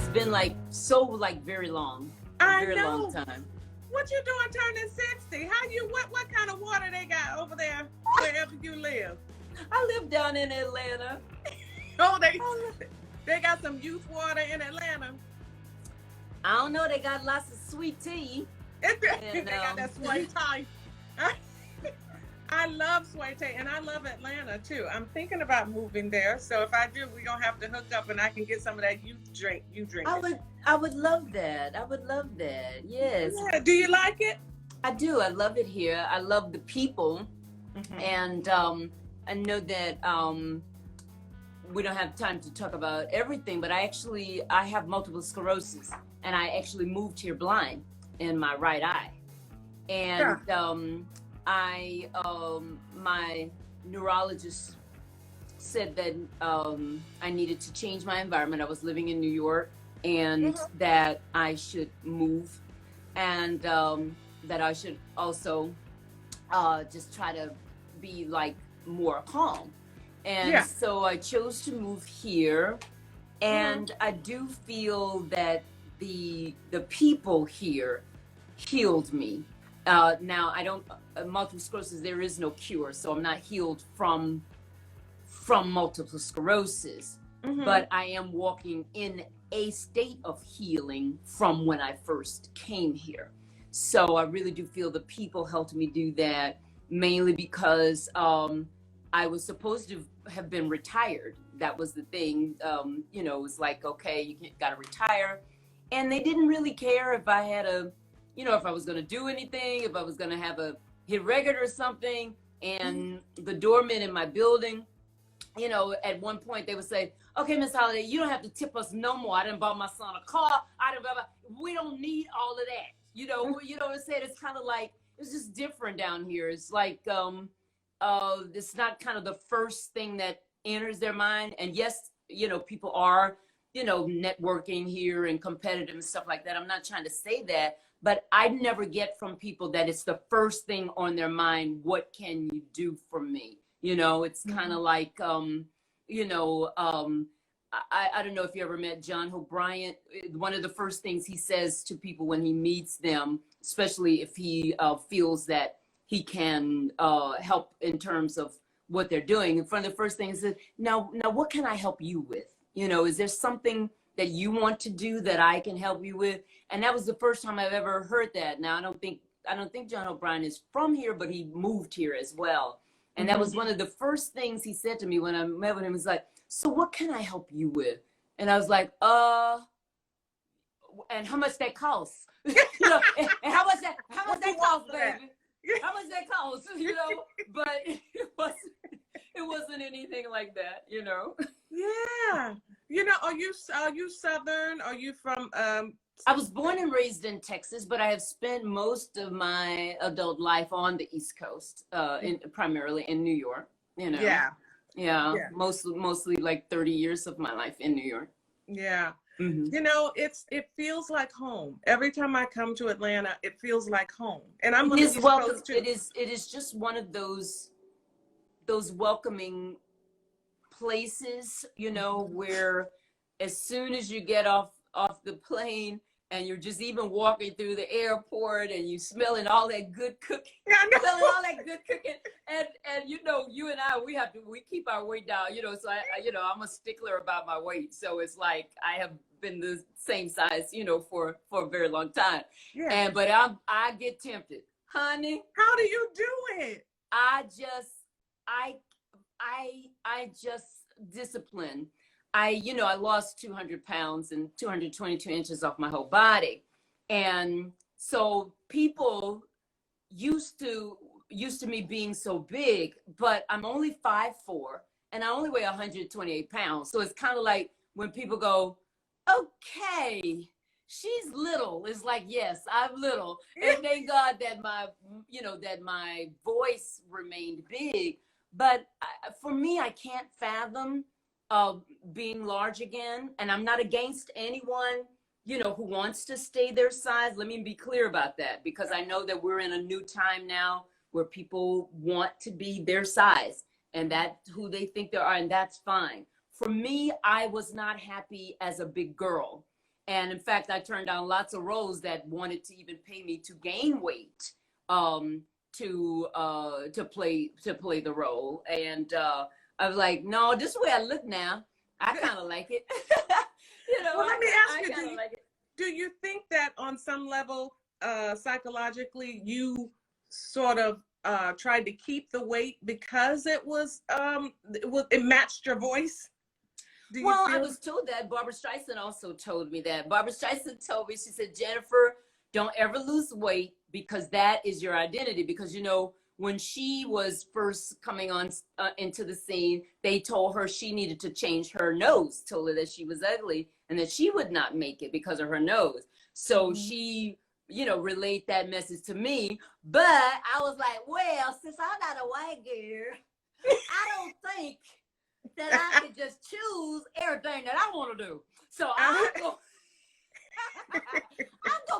it's been like so like very long, a I very long know. time. What you doing turning 60? How you what kind of water they got over there wherever you live? I live down in Atlanta. Oh, they I they got some youth water in Atlanta. don't know. They got lots of sweet tea, They and got that sway tie. I love sway tie and I love Atlanta too. I'm thinking about moving there. So if I do, we're gonna have to hook up and I can get some of that youth drink you I drinking. would I would love that. I would love that. Yes, Yeah. Do you like it? I do. I love it here. I love the people, Mm-hmm. and I know that we don't have time to talk about everything, but I have multiple sclerosis, and I actually moved here blind in my right eye, and Yeah. I my neurologist said that I needed to change my environment. I was living in New York, and Mm-hmm. that I should move, and that I should also just try to be like more calm. And Yeah. so I chose to move here, Mm-hmm. and I do feel that the people here healed me. Now I don't multiple sclerosis. There is no cure, so I'm not healed from multiple sclerosis, Mm-hmm. but I am walking in a state of healing from when I first came here. So I really do feel the people helped me do that, mainly because I was supposed to have been retired. That was the thing. It was like, okay, you got to retire. And they didn't really care if I had if I was going to do anything, if I was going to have a hit record or something. And the doorman in my building, at one point they would say, okay, Miss Holliday, you don't have to tip us no more. I didn't buy my son a car. We don't need all of that. You know what I'm saying? It's kind of like, it's just different down here. It's like, it's not kind of the first thing that enters their mind. And yes, people are, networking here and competitive and stuff like that. I'm not trying to say that, but I never get from people that it's the first thing on their mind. What can you do for me? It's kind of like, you know, um, I don't know if you ever met John O'Brien. One of the first things he says to people when he meets them, especially if he feels that he can help in terms of what they're doing. And one of the first things is, now, what can I help you with? Is there something that you want to do that I can help you with? And that was the first time I've ever heard that. Now, I don't think John O'Brien is from here, but he moved here as well. And that Mm-hmm. was one of the first things he said to me when I met with him. He's like, so what can I help you with? And I was like, and how much that costs? And how much that costs, baby? How much that costs? But it wasn't anything like that, Yeah. Are you Southern? Are you from I was born and raised in Texas, but I have spent most of my adult life on the East Coast, primarily in New York. Yeah. Yeah, Yeah. mostly like 30 years of my life in New York. Yeah. Hmm. It feels like home. Every time I come to Atlanta, it feels like home. And I'm It on the is East welcome. Coast too. It is just one of those welcoming places, where as soon as you get off the plane and you're just even walking through the airport and you smelling all that good cooking, I smelling know. all that good cooking, and you and I, we keep our weight down, so I'm a stickler about my weight, so it's like I have been the same size, for a very long time, Yeah. but I get tempted, honey. How do you do it? I just I I just discipline. I lost 200 pounds and 222 inches off my whole body. And so people used to me being so big, but I'm only 5'4" and I only weigh 128 pounds. So it's kind of like when people go, okay, she's little. It's like, yes, I'm little. And thank God that my voice remained big. But for me, I can't fathom being large again. And I'm not against anyone, who wants to stay their size. Let me be clear about that, because I know that we're in a new time now where people want to be their size and that's who they think they are, and that's fine. For me, I was not happy as a big girl. And in fact, I turned down lots of roles that wanted to even pay me to gain weight, to play the role. And I was like, no, this is the way I look now. I kind of like it. Well, let me ask you, like it. do you think that on some level, psychologically, you sort of tried to keep the weight because it matched your voice? Well, I was told that. Barbara Streisand also told me that. Barbara Streisand told me, she said, Jennifer, don't ever lose weight because that is your identity. Because, when she was first coming on into the scene, they told her she needed to change her nose, told her that she was ugly and that she would not make it because of her nose. So she, relayed that message to me. But I was like, well, since I'm not a white girl, I don't think that I could just choose everything that I want to do. So I'm gonna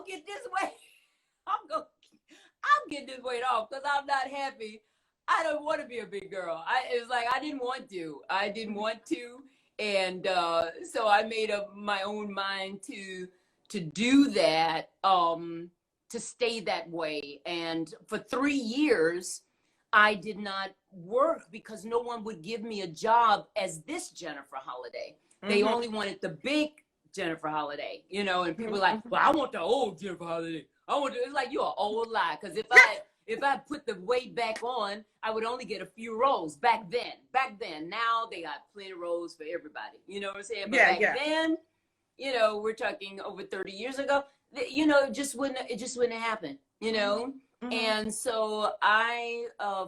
get this weight. I'm getting this weight off because I'm not happy. I don't want to be a big girl. It's like I didn't want to. And so I made up my own mind to do that, to stay that way. And for 3 years, I did not work because no one would give me a job as this Jennifer Holliday. They only wanted the big Jennifer Holliday, and people were like, well, I want the old Jennifer Holliday. It's like, you're an old lie. Because if I put the weight back on, I would only get a few roles back then. Now they got plenty of roles for everybody. You know what I'm saying? But back then, we're talking over 30 years ago, it just wouldn't happen, And so I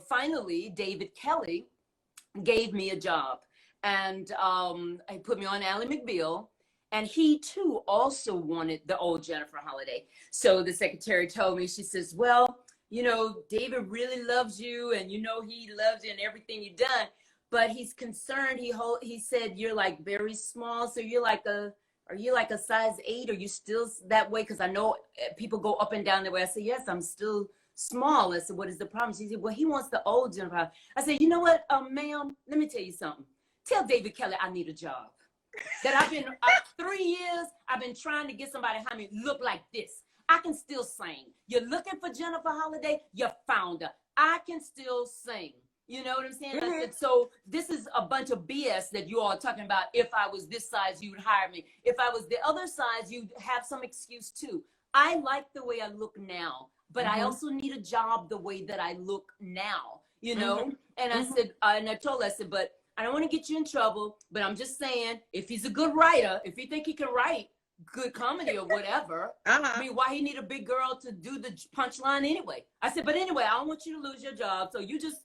finally, David Kelly gave me a job, and he put me on Ally McBeal, and he too also wanted the old Jennifer Holliday. So the secretary told me, she says, well, David really loves you, and he loves you and everything you've done, but he's concerned. He said you're like very small, so are you like a size 8? Are you still that way? Because I know people go up and down the way. I said, yes, I'm still small. I said, what is the problem? She said, well, he wants the old Jennifer. I said, you know what, ma'am, let me tell you something. Tell David Kelly I need a job. That I've been 3 years, I've been trying to get somebody behind me look like this. I can still sing. You're looking for Jennifer Holliday, you found her. I can still sing. You know what I'm saying? I said, so this is a bunch of BS that you all are talking about. If I was this size, you'd hire me. If I was the other size, you'd have some excuse too. I like the way I look now, but I also need a job the way that I look now, And I said, and I told her, I said, but I don't want to get you in trouble, but I'm just saying, if he's a good writer, if you think he can write good comedy or whatever, I mean, why he need a big girl to do the punchline anyway? I said, but anyway, I don't want you to lose your job, so you just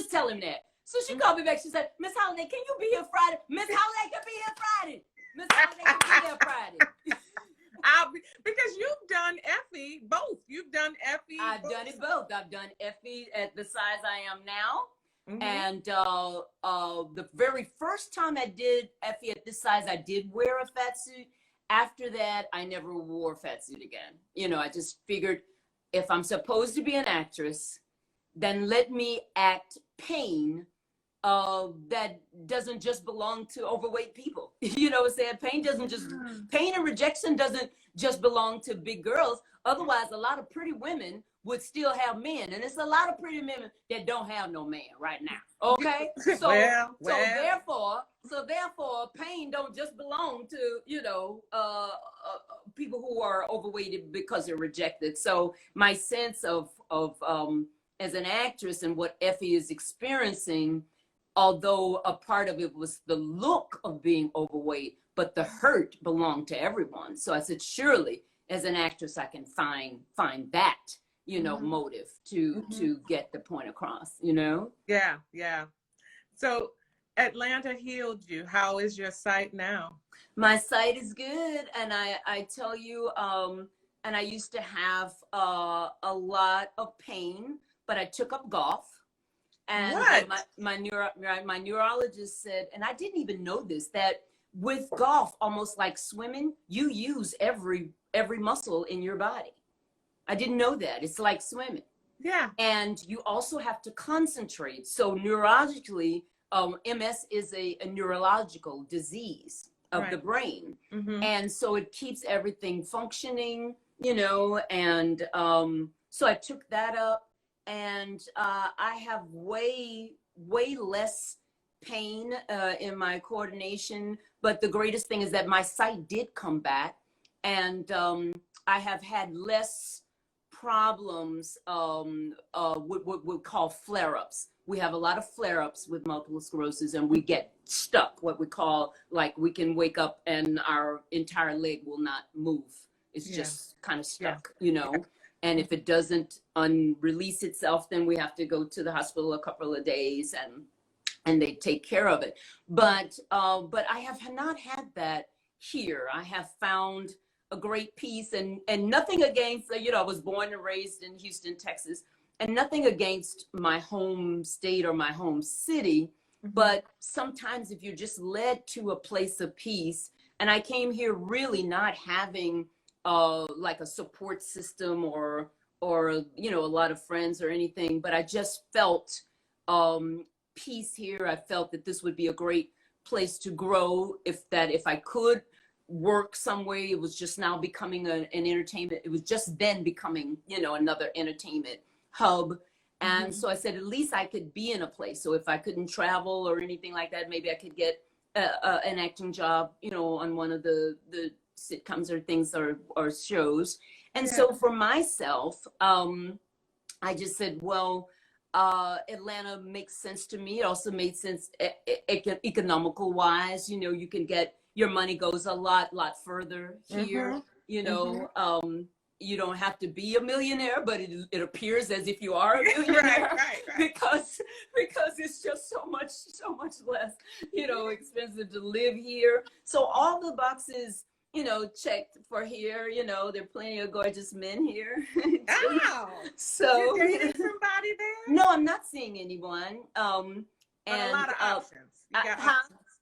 tell him that. So she called me back. She said, Miss Holliday, can you be here Friday? Miss Holliday can be here Friday. Miss Holliday can be here Friday. Because you've done Effie both. You've done Effie. I've done it both. I've done Effie at the size I am now. And the very first time I did Effie at this size, I did wear a fat suit. After that, I never wore a fat suit again. I just figured if I'm supposed to be an actress, then let me act pain that doesn't just belong to overweight people. You know what I'm saying? Pain and rejection doesn't just belong to big girls. Otherwise, a lot of pretty women would still have men. And it's a lot of pretty women that don't have no man right now. Okay? So, so therefore, pain don't just belong to, people who are overweighted because they're rejected. So my sense of as an actress and what Effie is experiencing, although a part of it was the look of being overweight, but the hurt belonged to everyone. So I said, surely as an actress, I can find that, motive to get the point across, Yeah. So Atlanta healed you. How is your sight now? My sight is good. And I tell you, and I used to have a lot of pain, but I took up golf. And my neurologist said, and I didn't even know this, that with golf, almost like swimming, you use every muscle in your body. I didn't know that. It's like swimming. Yeah. And you also have to concentrate. So neurologically, MS is a neurological disease. of the brain. Mm-hmm. And so it keeps everything functioning, you know, and so I took that up, and I have way less pain in my coordination. But the greatest thing is that my sight did come back, and I have had less problems what we call flare-ups. We have a lot of flare-ups with multiple sclerosis, and we get stuck, what we call, like, we can wake up and our entire leg will not move. It's just kind of stuck, you know. And if it doesn't release itself, then we have to go to the hospital a couple of days, and they take care of it. But I have not had that here. I have found a great peace, and nothing against, you know, I was born and raised in Houston, Texas, and nothing against my home state or my home city. But sometimes if you're just led to a place of peace, and I came here really not having like a support system or you know, a lot of friends or anything, but I just felt peace here. I felt that this would be a great place to grow, if I could work some way. It was just now becoming an entertainment. It was just then becoming, you know, another entertainment hub. And so I said, at least I could be in a place. So if I couldn't travel or anything like that, maybe I could get an acting job, you know, on one of the sitcoms or things or shows. And so for myself, I just said, well, Atlanta makes sense to me. It also made sense economical wise. You know, you can get, your money goes a lot further here. You know, you don't have to be a millionaire, but it appears as if you are a millionaire. right. because it's just so much less, you know, expensive to live here. So all the boxes, you know, checked for here. You know, there are plenty of gorgeous men here. Oh, so you're dating somebody there? No, I'm not seeing anyone. And a lot of options.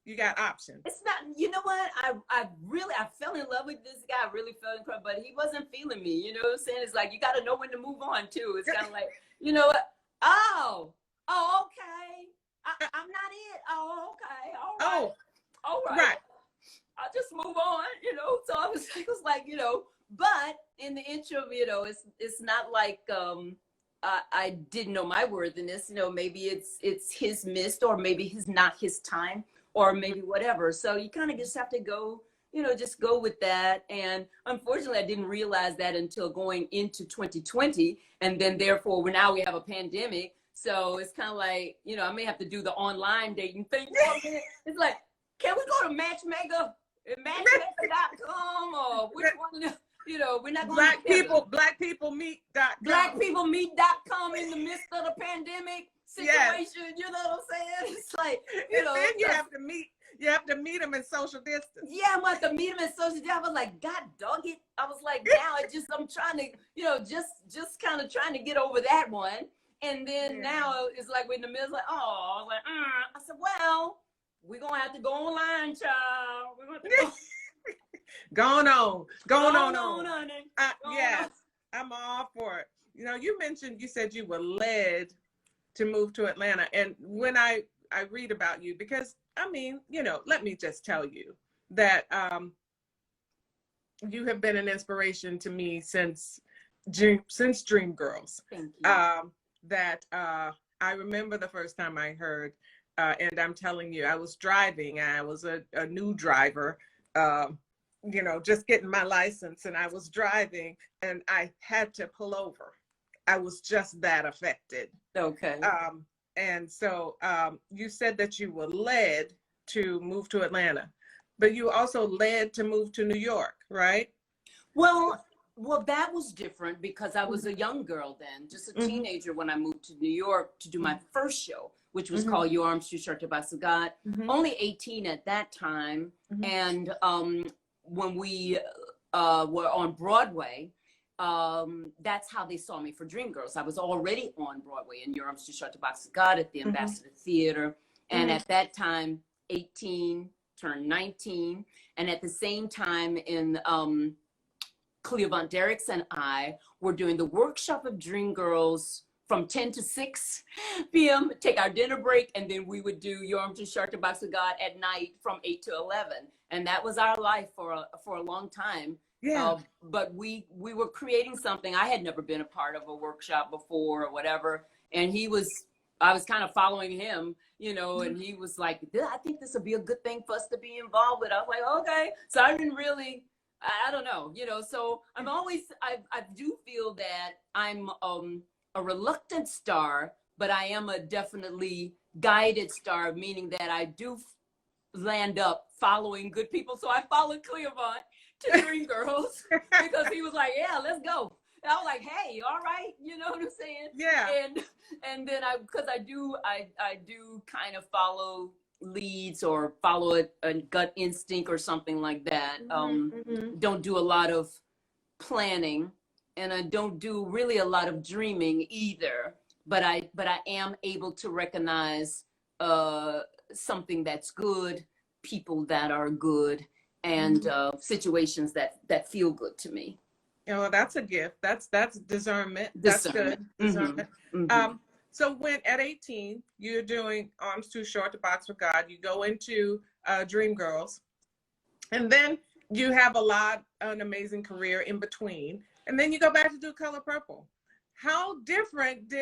You got options. It's not, you know what? I fell in love with this guy. I really fell in love, but he wasn't feeling me. You know what I'm saying? It's like, you got to know when to move on too. It's kind of like, you know what? Oh, okay. I'm not it. Oh, okay. All right. I'll just move on, you know. So I was like, you know, but in the interim, you know, it's not like I didn't know my worthiness. You know, maybe it's his missed, or maybe he's not his time, or maybe whatever. So you kind of just have to go, you know, just go with that. And unfortunately, I didn't realize that until going into 2020, and then therefore now we have a pandemic. So it's kind of like, you know, I may have to do the online dating thing. It's like, can we go to matchmaker.com or which one? You know, we're not going blackpeoplemeet.com. Blackpeoplemeet.com in the midst of the pandemic situation. You know what I'm saying? It's like, you know, then you have to meet them in social distance. Yeah, I'm like to meet them in social distance. I was like, God dog it. I was like, now I'm trying to, you know, just kind of trying to get over that one. And then now it's like we're in the middle, like, oh, I was like, I said, well, we're gonna have to go online, child. We're gonna have to go. Going on, honey. Yes, I'm all for it. You know, you said you were led to move to Atlanta. And when I read about you, because I mean, you know, let me just tell you that you have been an inspiration to me since Dreamgirls. Thank you. That I remember the first time I heard, and I'm telling you, I was driving. I was a new driver. You know, just getting my license, and I was driving and I had to pull over. I was just that affected. Okay. And so you said that you were led to move to Atlanta, but you also led to move to New York, right? Well, that was different because I was a young girl then, just a teenager when I moved to New York to do my first show, which was called Your Arms Too Short to Basugat. Only 18 at that time. And when we were on Broadway, that's how they saw me for Dreamgirls. I was already on Broadway in Your Arms Too Short to Basugat at the Ambassador Theater. And at that time, 18, turned 19. And at the same time in Cleo Von Derricks and I were doing the workshop of Dreamgirls from 10 to 6 p.m., take our dinner break, and then we would do Your Arms Too Short to Box with God at night from 8 to 11. And that was our life for a long time. Yeah. But we were creating something. I had never been a part of a workshop before or whatever. And I was kind of following him, and he was like, I think this would be a good thing for us to be involved with. I was like, okay. So I didn't really, I don't know, so I do feel that I'm a reluctant star, but I am a definitely guided star, meaning that I do land up following good people. So I followed Cleavon to Dreamgirls because he was like, yeah, let's go. And I was like, hey, all right, you know what I'm saying? Yeah. And then because I do kind of follow leads or follow a gut instinct or something like that. Don't do a lot of planning, and I don't do really a lot of dreaming either. But I am able to recognize something that's good, people that are good, and situations that feel good to me. Oh, that's a gift. That's discernment. That's good. Discernment. So when at 18, you're doing Arms Too Short to Box with God, you go into Dreamgirls, and then you have an amazing career in between, and then you go back to do Color Purple. How different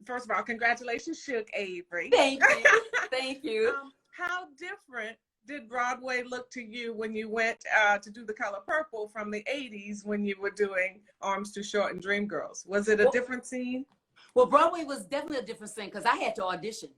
first of all, congratulations, Shook Avery. Thank you. Thank you. How different did Broadway look to you when you went to do The Color Purple from the 80s when you were doing Arms Too Short and Dreamgirls? Was it a different scene? Well, Broadway was definitely a different scene because I had to audition.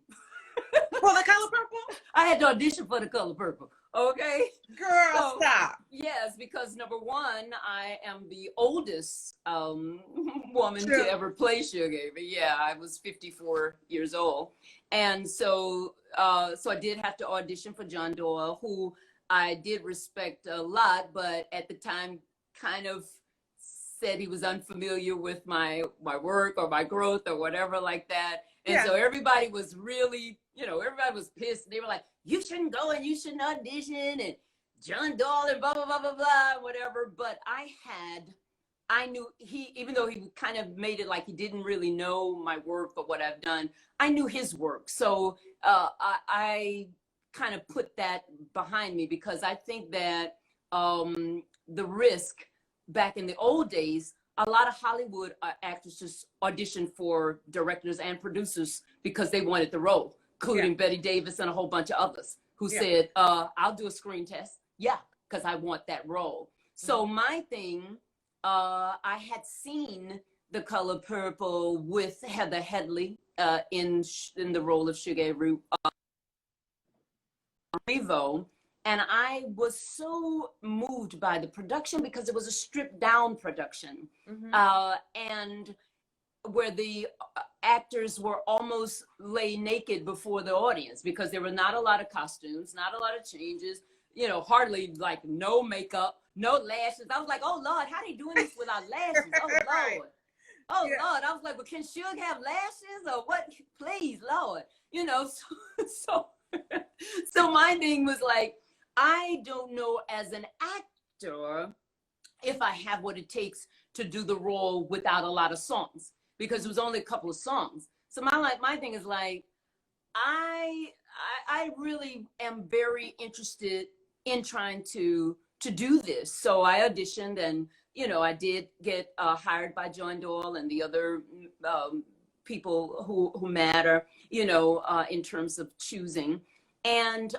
For The Color Purple? I had to audition for The Color Purple. Okay. Girl, stop. Yes, because number one, I am the oldest woman to ever play Sugar Avery. Yeah, I was 54 years old. And so I did have to audition for John Doyle, who I did respect a lot, but at the time kind of said he was unfamiliar with my work or my growth or whatever like that. And so everybody was really, everybody was pissed. They were like, you shouldn't go and you shouldn't audition and John Doyle and blah, blah, blah, blah, blah, whatever. But I knew even though he kind of made it like he didn't really know my work or what I've done, I knew his work. So I kind of put that behind me because I think that the risk back in the old days, a lot of Hollywood actresses auditioned for directors and producers because they wanted the role, including Betty Davis and a whole bunch of others who said, I'll do a screen test. Yeah, because I want that role. So my thing, I had seen The Color Purple with Heather Headley in the role of Sugar Avery Revo. And I was so moved by the production because it was a stripped down production. And where the actors were almost lay naked before the audience because there were not a lot of costumes, not a lot of changes, hardly like no makeup, no lashes. I was like, oh Lord, how they doing this without lashes? Oh Lord. Right. Oh Lord. I was like, well, can Suge have lashes or what? Please, Lord. So my thing was like, I don't know as an actor if I have what it takes to do the role without a lot of songs because it was only a couple of songs. So my thing is like, I really am very interested in trying to do this. So I auditioned and, I did get hired by John Doyle and the other people who matter, in terms of choosing. And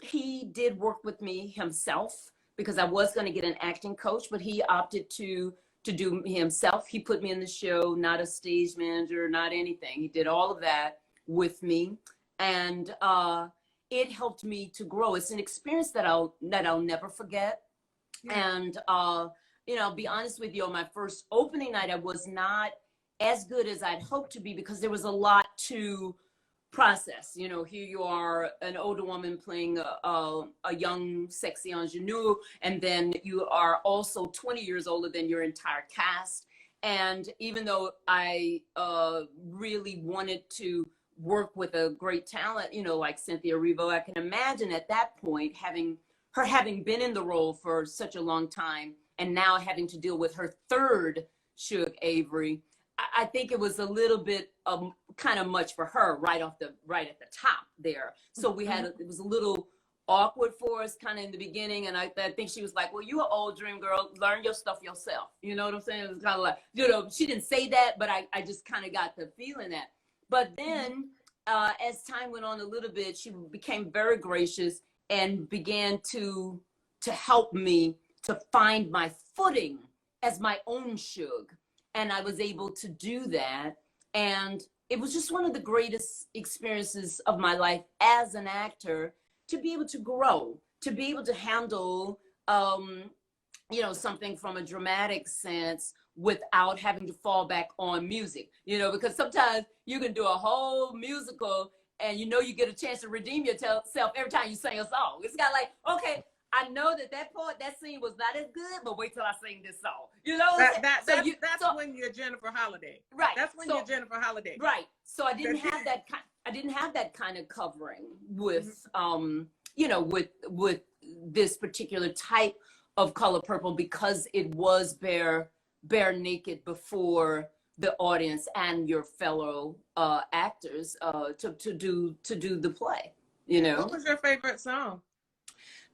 he did work with me himself because I was going to get an acting coach, but he opted to do himself. He put me in the show, not a stage manager, not anything. He did all of that with me. And it helped me to grow. It's an experience that I'll never forget. And, I'll be honest with you, on my first opening night, I was not as good as I'd hoped to be because there was a lot to process. Here you are, an older woman playing a young, sexy ingenue, and then you are also 20 years older than your entire cast. And even though I really wanted to work with a great talent, like Cynthia Erivo, I can imagine at that point having been in the role for such a long time and now having to deal with her third Suge Avery, I think it was a little bit kind of much for her right at the top there. So we had it was a little awkward for us kind of in the beginning, and I think she was like, well, you're an old dream girl, learn your stuff yourself, you know what I'm saying? It was kind of like, you know, she didn't say that, but I just kind of got the feeling that. But then as time went on a little bit, she became very gracious and began to help me to find my footing as my own Suge. And I was able to do that. And it was just one of the greatest experiences of my life as an actor, to be able to grow, to be able to handle, you know, something from a dramatic sense without having to fall back on music, you know, because sometimes you can do a whole musical and you know you get a chance to redeem yourself every time you sing a song. It's got like, okay, I know that scene was not as good, but wait till I sing this song. You know, that's when you're Jennifer Holliday. Right. That's when you're Jennifer Holliday. Right. So I didn't have that kind of covering with you know, with this particular type of Color Purple, because it was bare naked before the audience and your fellow actors to do the play. You know. What was your favorite song?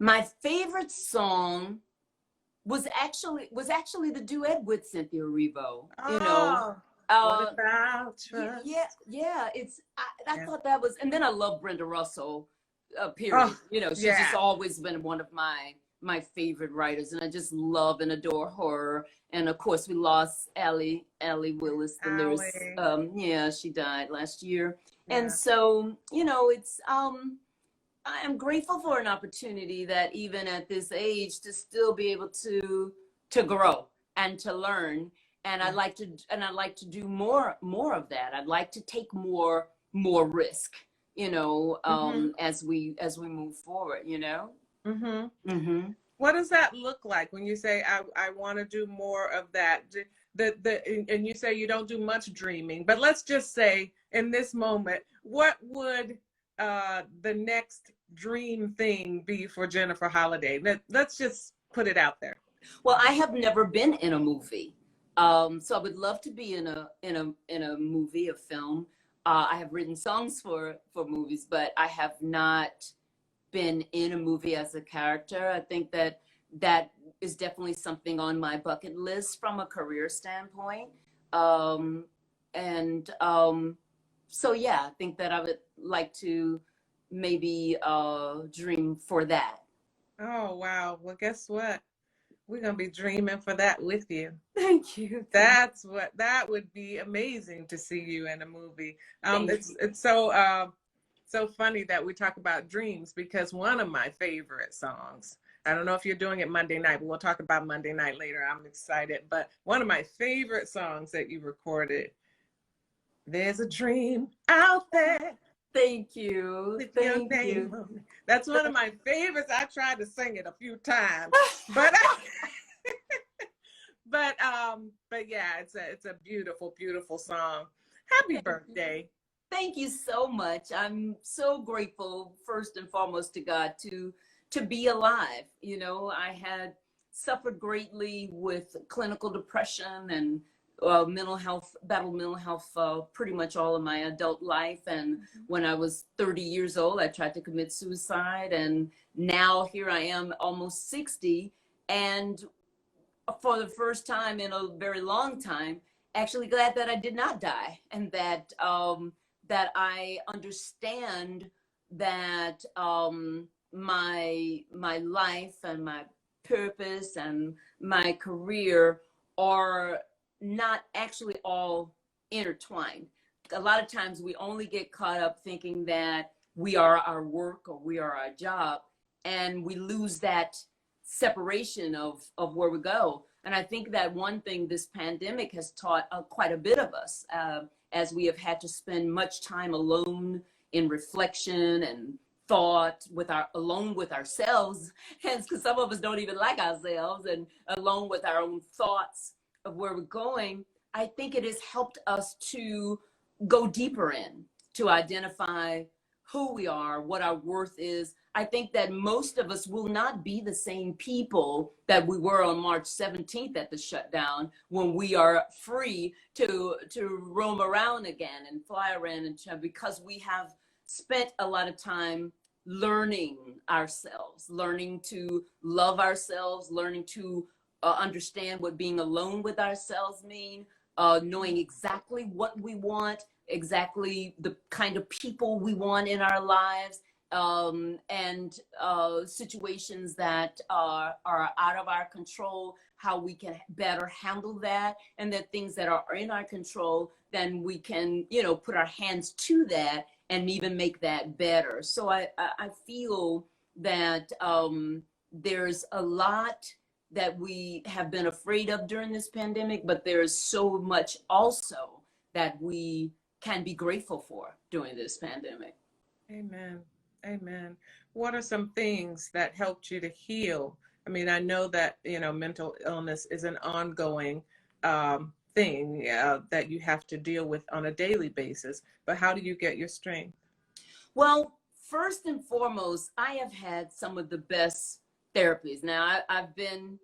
My favorite song was actually the duet with Cynthia Erivo. You know, what about trust? Yeah. I thought that was, and then I love Brenda Russell. Period. You know, she's just always been one of my favorite writers, and I just love and adore her. And of course, we lost Allie Willis, the lyricist. Yeah, she died last year, and so you know, it's I am grateful for an opportunity that even at this age to still be able to grow and to learn. And I'd like to do more of that. I'd like to take more risk, you know, as we move forward, you know. What does that look like when you say I want to do more of that? And you say you don't do much dreaming, but let's just say in this moment, what would the next dream thing be for Jennifer Holliday? Let's just put it out there. Well, I have never been in a movie, so I would love to be in a movie, a film. I have written songs for movies, but I have not been in a movie as a character. I think that is definitely something on my bucket list from a career standpoint. So yeah, I think that I would like to maybe dream for that. Oh, wow. Well, guess what? We're going to be dreaming for that with you. Thank you. That would be amazing to see you in a movie. It's so funny that we talk about dreams, because one of my favorite songs, I don't know if you're doing it Monday night, but we'll talk about Monday night later. I'm excited. But one of my favorite songs that you recorded, There's a Dream Out There. Thank you. Thank you. That's one of my favorites. I tried to sing it a few times, but but yeah, it's a beautiful, beautiful song. Happy birthday. Thank you so much. I'm so grateful, first and foremost, to God to be alive. You know, I had suffered greatly with clinical depression and battled mental health pretty much all of my adult life. And when I was 30 years old, I tried to commit suicide. And now here I am, almost 60. And for the first time in a very long time, actually glad that I did not die, and that that I understand that my life and my purpose and my career are not actually all intertwined. A lot of times we only get caught up thinking that we are our work or we are our job, and we lose that separation of where we go. And I think that one thing this pandemic has taught quite a bit of us, as we have had to spend much time alone in reflection and thought alone with ourselves, hence because some of us don't even like ourselves, and alone with our own thoughts of where we're going. I think it has helped us to go deeper in, to identify who we are, what our worth is, I think that most of us will not be the same people that we were on March 17th at the shutdown, when we are free to roam around again and fly around, and because we have spent a lot of time learning ourselves, learning to love ourselves, learning to understand what being alone with ourselves mean, knowing exactly what we want, exactly the kind of people we want in our lives, and situations that are out of our control, how we can better handle that, and that things that are in our control, then we can, put our hands to that and even make that better. So I feel that there's a lot that we have been afraid of during this pandemic, but there's so much also that we can be grateful for during this pandemic. Amen. Amen. What are some things that helped you to heal? I mean, I know that, mental illness is an ongoing thing that you have to deal with on a daily basis, but how do you get your strength? Well, first and foremost, I have had some of the best therapies. Now, I've been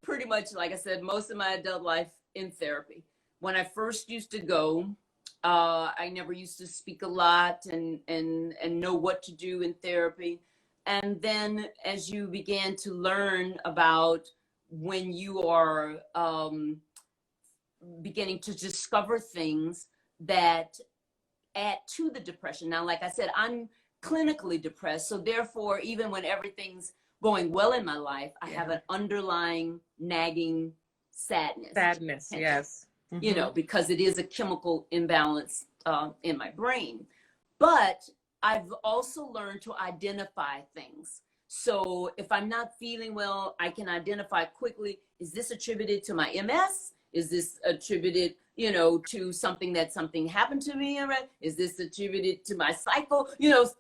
pretty much, like I said, most of my adult life in therapy. When I first used to go, I never used to speak a lot and know what to do in therapy. And then as you began to learn about when you are beginning to discover things that add to the depression. Now, like I said, I'm clinically depressed. So therefore, even when everything's going well in my life, I have an underlying nagging sadness. Sadness, yes. Mm-hmm. Because it is a chemical imbalance in my brain. But I've also learned to identify things. So if I'm not feeling well, I can identify quickly, is this attributed to my MS? Is this attributed, to something happened to me? Is this attributed to my cycle?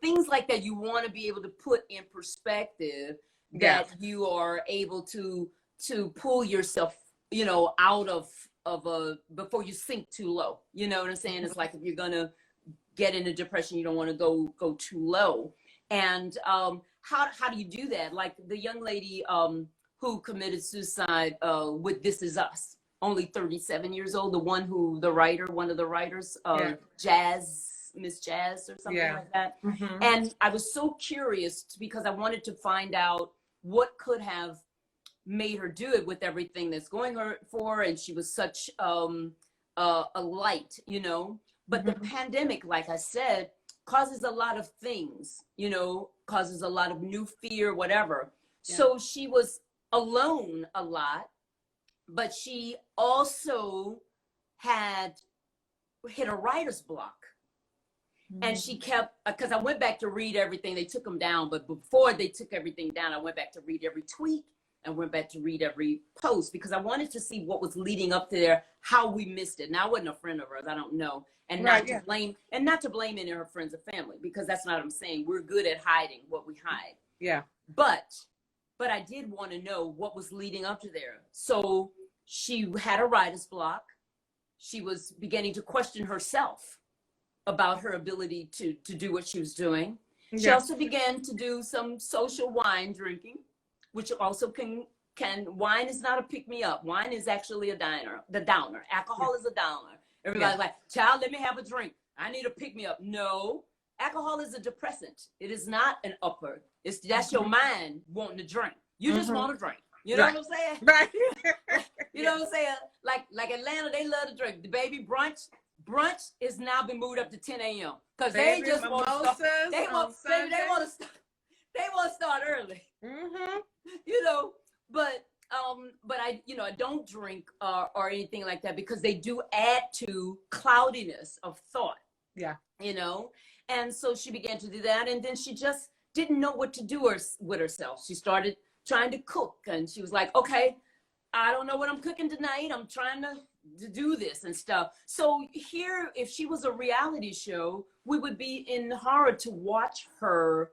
Things like that you want to be able to put in perspective, that you are able to pull yourself, out of before you sink too low. You know what I'm saying? It's like, if you're going to get into depression, you don't want to go too low. And how do you do that? Like the young lady who committed suicide with This Is Us, only 37 years old, one of the writers, Miss Jazz or something like that. Mm-hmm. And I was so curious because I wanted to find out what could have made her do it with everything that's going for, and she was such a light, but the pandemic, like I said, causes a lot of things, causes a lot of new fear, whatever. So she was alone a lot, but she also had hit a writer's block. And she kept, because I went back to read everything. They took them down, but before they took everything down, I went back to read every tweet. I went back to read every post, because I wanted to see what was leading up to there, how we missed it. Now, I wasn't a friend of hers, I don't know. And not to blame any of her friends or family, because that's not what I'm saying. We're good at hiding what we hide. Yeah. But I did want to know what was leading up to there. So she had a writer's block. She was beginning to question herself about her ability to do what she was doing. She also began to do some social wine drinking, which also can wine is not a pick-me-up. Wine is actually the downer. Alcohol is a downer. Everybody's like, child, let me have a drink. I need a pick-me-up. No, alcohol is a depressant. It is not an upper. That's your mind wanting to drink. You just want to drink. You know what I'm saying? Right. You know what I'm saying? Like Atlanta, they love to drink. The baby brunch is now been moved up to 10 a.m. because they just want to start. They want to start early. Mm-hmm. But I don't drink or anything like that, because they do add to cloudiness of thought. Yeah. And so she began to do that, and then she just didn't know what to do with herself. She started trying to cook, and she was like, okay, I don't know what I'm cooking tonight. I'm trying to do this and stuff. So here, if she was a reality show, we would be in horror to watch her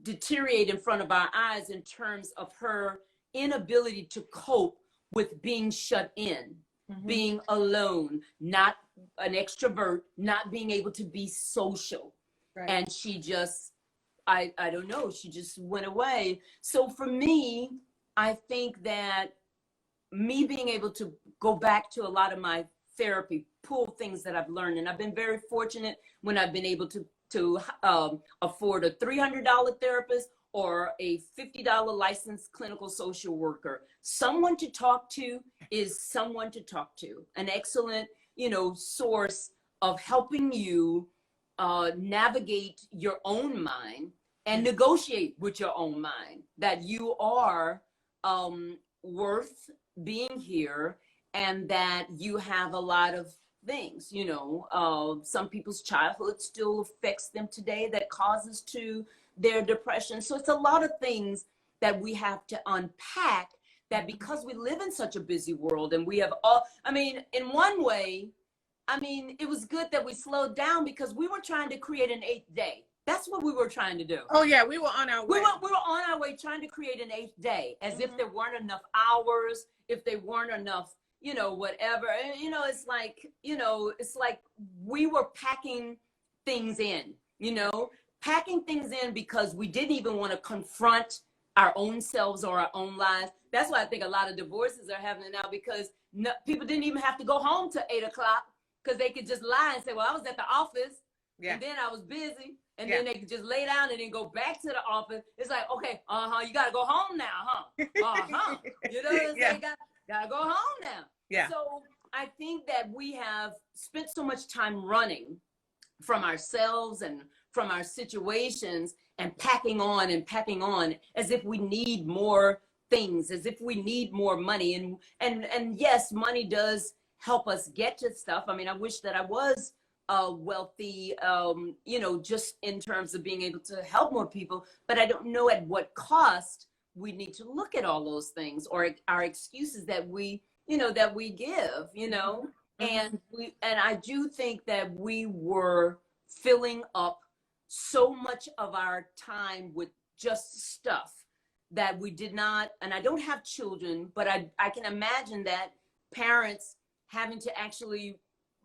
deteriorate in front of our eyes in terms of her inability to cope with being shut in, being alone, not an extrovert, not being able to be social. Right. And she just, I don't know, she just went away. So for me, I think that me being able to go back to a lot of my therapy, pull things that I've learned, and I've been very fortunate when I've been able to afford a $300 therapist or a $50 licensed clinical social worker. Someone to talk to is someone to talk to. An excellent, source of helping you navigate your own mind and negotiate with your own mind that you are worth being here, and that you have a lot of things, some people's childhood still affects them today that causes to their depression. So it's a lot of things that we have to unpack, that because we live in such a busy world and we have in one way, it was good that we slowed down because we were trying to create an eighth day. That's what we were trying to do. Oh yeah, we were on our way. We were on our way trying to create an eighth day, as if there weren't enough hours, if there weren't enough, whatever. And, it's like we were packing things in, packing things in because we didn't even want to confront our own selves or our own lives. That's why I think a lot of divorces are happening now, because people didn't even have to go home till 8 o'clock, because they could just lie and say, well, I was at the office and then I was busy. And then they could just lay down and then go back to the office. It's like, okay, you got to go home now, huh? You know what I'm saying? Got to go home now. Yeah. So I think that we have spent so much time running from ourselves and from our situations and packing on as if we need more things, as if we need more money. And yes, money does help us get to stuff. I wish that I was wealthy, just in terms of being able to help more people, but I don't know at what cost. We need to look at all those things, or our excuses that we give, and I do think that we were filling up so much of our time with just stuff that we did not, and I don't have children, but I can imagine that parents having to actually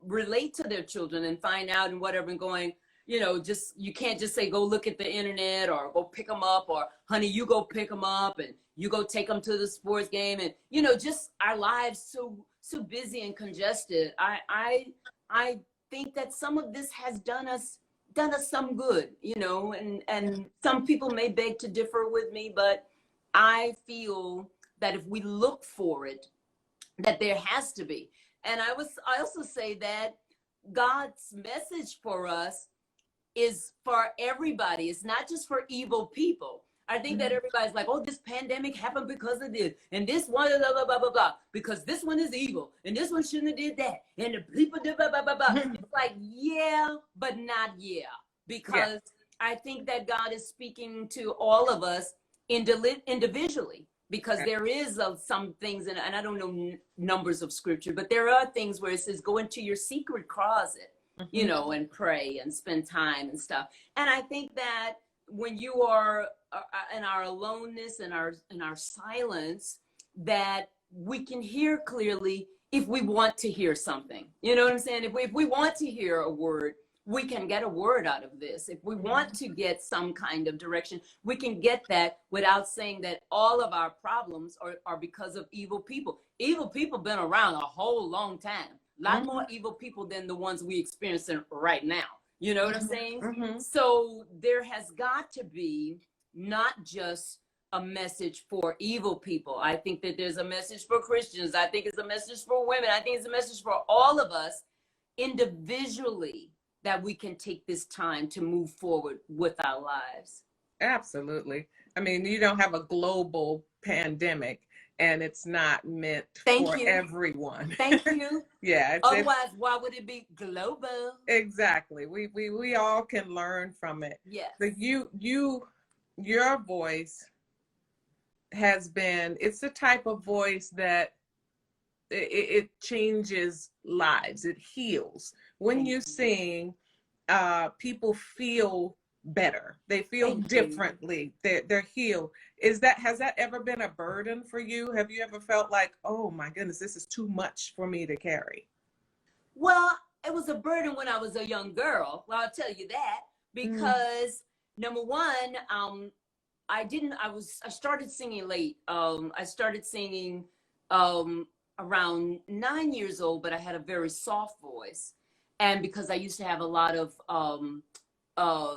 relate to their children and find out and whatever, and going, you can't just say, go look at the internet or go pick them up, or honey, you go pick them up and you go take them to the sports game. And, just our lives so busy and congested. I think that some of this has done us some good, and some people may beg to differ with me, but I feel that if we look for it, that there has to be. And I also say that God's message for us is for everybody. It's not just for evil people. I think that everybody's like, oh, this pandemic happened because of this, and this one, blah, blah, blah, blah, blah, because this one is evil, and this one shouldn't have did that, and the people did blah, blah, blah, blah. It's like, yeah, but not yeah, because I think that God is speaking to all of us individually. Because there is some things, and I don't know numbers of scripture, but there are things where it says, go into your secret closet, and pray and spend time and stuff. And I think that when you are in our aloneness and our silence, that we can hear clearly if we want to hear something. You know what I'm saying? If we want to hear a word, we can get a word out of this. If we want to get some kind of direction, we can get that without saying that all of our problems are because of evil people. Evil people been around a whole long time. A lot more evil people than the ones we experiencing right now. You know what I'm saying? So there has got to be not just a message for evil people. I think that there's a message for Christians. I think it's a message for women. I think it's a message for all of us individually, that we can take this time to move forward with our lives. Absolutely. You don't have a global pandemic, and it's not meant for everyone. Thank you. Yeah. Otherwise, why would it be global? Exactly. We all can learn from it. Yes. But your voice has been, it's the type of voice that it changes lives. It heals. When you sing, people feel better. They feel differently. They're healed. Has that ever been a burden for you? Have you ever felt like, oh my goodness, this is too much for me to carry? Well, it was a burden when I was a young girl. Well, I'll tell you that. because number one, I started singing late. I started singing around 9 years old, but I had a very soft voice. And because I used to have a lot of uh,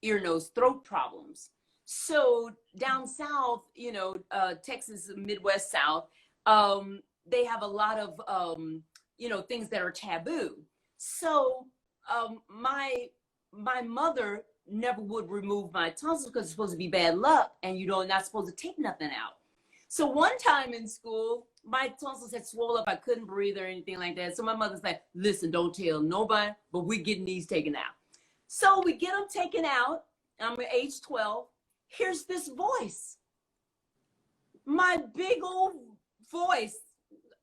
ear, nose, throat problems. So down south, Texas, Midwest, South, they have a lot of, things that are taboo. So my mother never would remove my tonsils because it's supposed to be bad luck and not supposed to take nothing out. So one time in school, my tonsils had swollen up. I couldn't breathe or anything like that. So my mother's like, listen, don't tell nobody, but we're getting these taken out. So we get them taken out. I'm at age 12. Here's this voice. My big old voice.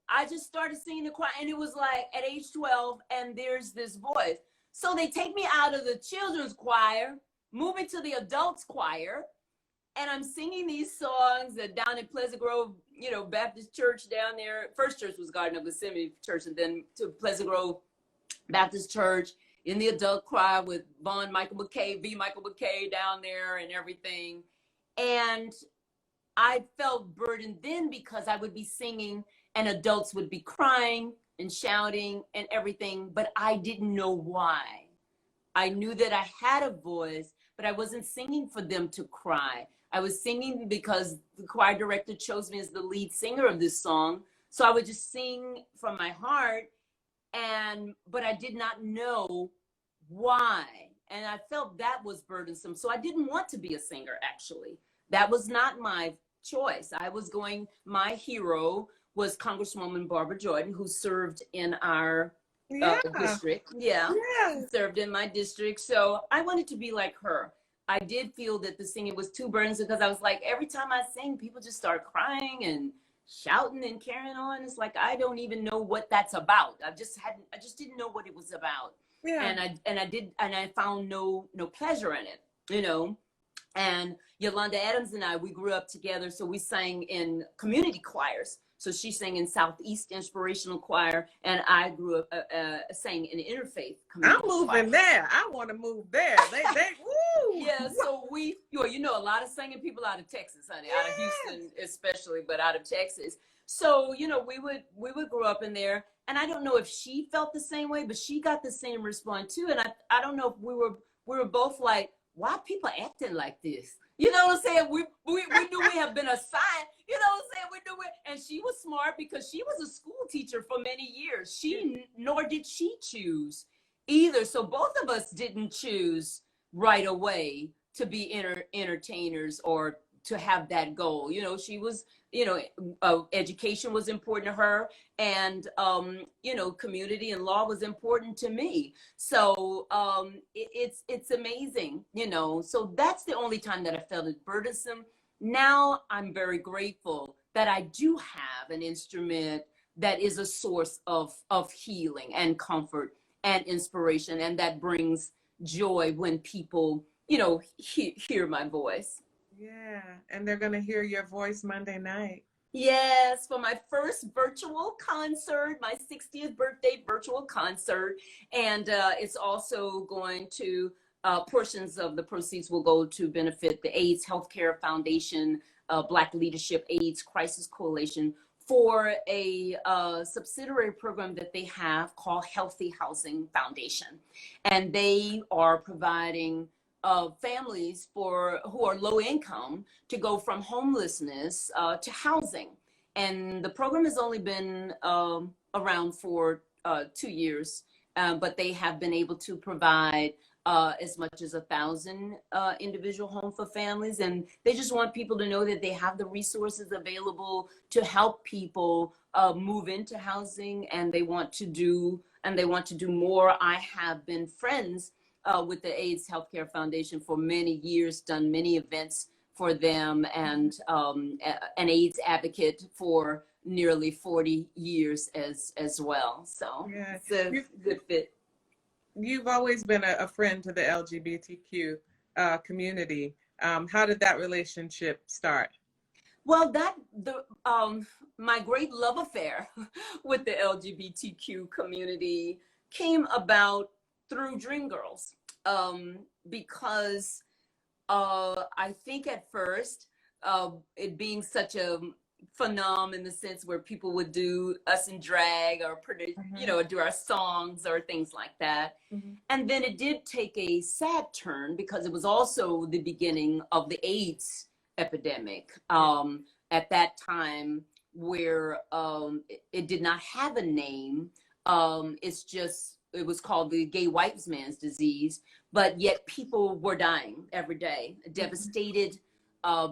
I just started singing the choir, and it was like at age 12, and there's this voice. So they take me out of the children's choir, move me to the adults choir, and I'm singing these songs down in Pleasant Grove, Baptist church down there. First church was Garden of Gethsemane Church, and then to Pleasant Grove Baptist Church in the adult choir with Michael McKay down there and everything. And I felt burdened then because I would be singing and adults would be crying and shouting and everything, but I didn't know why. I knew that I had a voice, but I wasn't singing for them to cry. I was singing because the choir director chose me as the lead singer of this song. So I would just sing from my heart, but I did not know why. And I felt that was burdensome. So I didn't want to be a singer, actually. That was not my choice. My hero was Congresswoman Barbara Jordan, who served in our district. Yeah, served in my district. So I wanted to be like her. I did feel that the singing was too burdensome because I was like, every time I sing, people just start crying and shouting and carrying on. It's like, I don't even know what that's about. I just didn't know what it was about. Yeah. And I found no pleasure in it, And Yolanda Adams and we grew up together. So we sang in community choirs. So she sang in Southeast Inspirational Choir, and I grew up sang in interfaith community. I'm moving there. I want to move there. They woo. Yeah. So a lot of singing people out of Texas, honey, out of Houston especially, but out of Texas. So we would grow up in there, and I don't know if she felt the same way, but she got the same response too. And I don't know if we were both like, why are people acting like this? You know what I'm saying? We knew we have been assigned. You know what I'm saying? We knew it. And she was smart because she was a school teacher for many years. Nor did she choose either. So both of us didn't choose right away to be entertainers or to have that goal. She was, education was important to her, and community and law was important to me. So it's amazing, so that's the only time that I felt it burdensome. Now I'm very grateful that I do have an instrument that is a source of healing and comfort and inspiration, and that brings joy when people hear my voice. Yeah, and they're going to hear your voice Monday night. Yes, for my first virtual concert, my 60th birthday virtual concert. And it's also going to, portions of the proceeds will go to benefit the AIDS Healthcare Foundation, Black Leadership AIDS Crisis Coalition, for a subsidiary program that they have called Healthy Housing Foundation. And they are providing families who are low income to go from homelessness to housing. And the program has only been around for 2 years, but they have been able to provide as much as 1,000 individual homes for families. And they just want people to know that they have the resources available to help people move into housing, and they want to do more. I have been friends with the AIDS Healthcare Foundation for many years, done many events for them, and an AIDS advocate for nearly 40 years as well. So yeah, it's a good fit. You've always been a friend to the LGBTQ community. How did that relationship start? Well, my great love affair with the LGBTQ community came about through Dreamgirls. because I think at first, it being such a phenom in the sense where people would do us in drag or produce, you know, do our songs or things like that. And then it did take a sad turn because it was also the beginning of the AIDS epidemic at that time, where it did not have a name. It was called the gay white man's disease, but yet people were dying every day. Devastated